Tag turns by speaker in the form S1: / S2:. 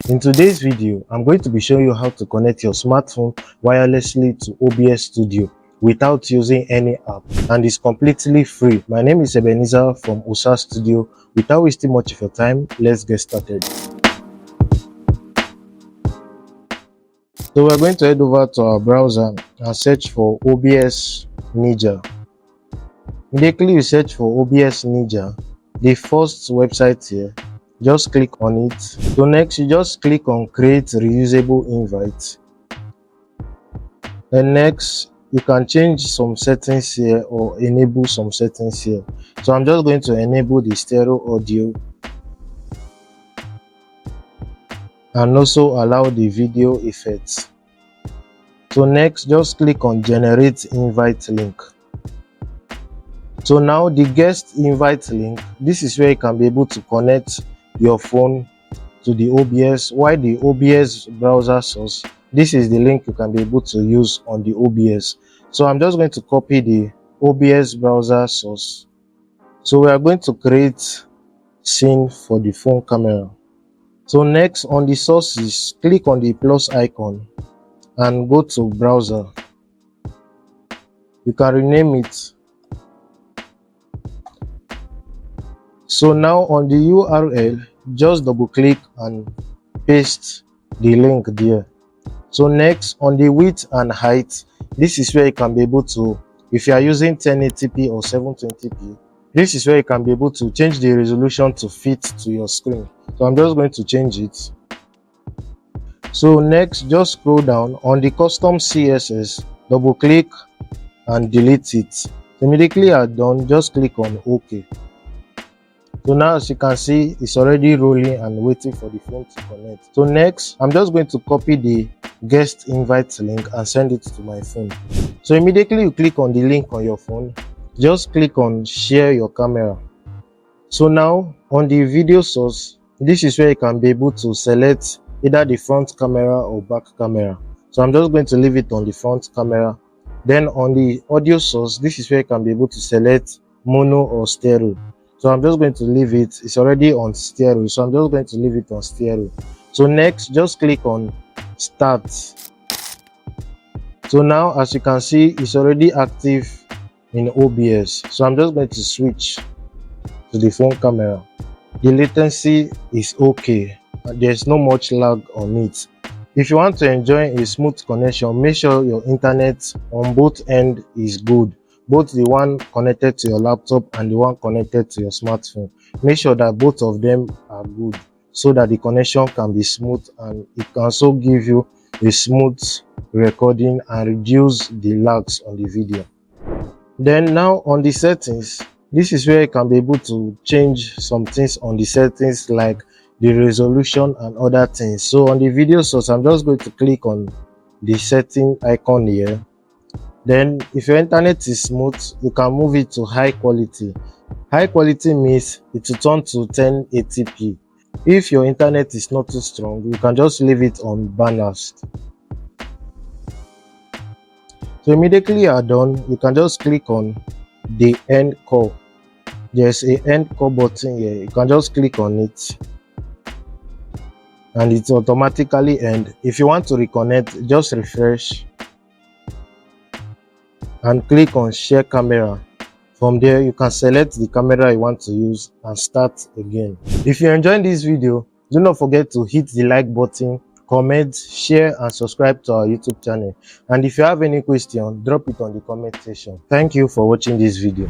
S1: In today's video, I'm going to be showing you how to connect your smartphone wirelessly to OBS Studio without using any app, and it's completely free. My name is Ebenezer from OSA Studio. Without wasting much of your time, let's get started. So we're going to head over to our browser and search for OBS Ninja. Immediately you search for OBS Ninja, the first website here, just click on it. So next you just click on create reusable invite. And next you can change some settings here or enable some settings here. So I'm just going to enable the stereo audio and also allow the video effects. So next just click on generate invite link. So now the guest invite link, this is where you can be able to connect your phone to the OBS, while the OBS browser source, this is the link you can be able to use on the OBS. So I'm just going to copy the OBS browser source. So we are going to create scene for the phone camera. So next on the sources, click on the plus icon and go to browser. You can rename it. So now on the URL, just double click and paste the link there. So next on the width and height, this is where you can be able to, if you are using 1080p or 720p, this is where you can be able to change the resolution to fit to your screen. So I'm just going to change it. So next just scroll down on the custom CSS, double click and delete it. So immediately you are done, just click on OK. So now as you can see, it's already rolling and waiting for the phone to connect. So next, I'm just going to copy the guest invite link and send it to my phone. So immediately you click on the link on your phone, just click on share your camera. So now on the video source, this is where you can be able to select either the front camera or back camera. So I'm just going to leave it on the front camera. Then on the audio source, this is where you can be able to select mono or stereo. So I'm just going to leave it, it's already on stereo, so I'm just going to leave it on stereo. So next, just click on start. So now as you can see, it's already active in OBS. So I'm just going to switch to the phone camera. The latency is okay, there's no much lag on it. If you want to enjoy a smooth connection, make sure your internet on both ends is good. Both the one connected to your laptop and the one connected to your smartphone. Make sure that both of them are good so that the connection can be smooth, and it can also give you a smooth recording and reduce the lags on the video. Then now on the settings, this is where you can be able to change some things on the settings like the resolution and other things. So on the video source, I'm just going to click on the setting icon here. Then if your internet is smooth, you can move it to high quality. High quality means it will turn to 1080p. If your internet is not too strong, you can just leave it on balanced. So immediately you are done, you can just click on the end call. There's a end call button here, you can just click on it and it automatically ends. If you want to reconnect, just refresh and click on share camera. From there you can select the camera you want to use and start again. If you enjoyed this video, do not forget to hit the like button, comment, share and subscribe to our YouTube channel. And if you have any question, drop it on the comment section. Thank you for watching this video.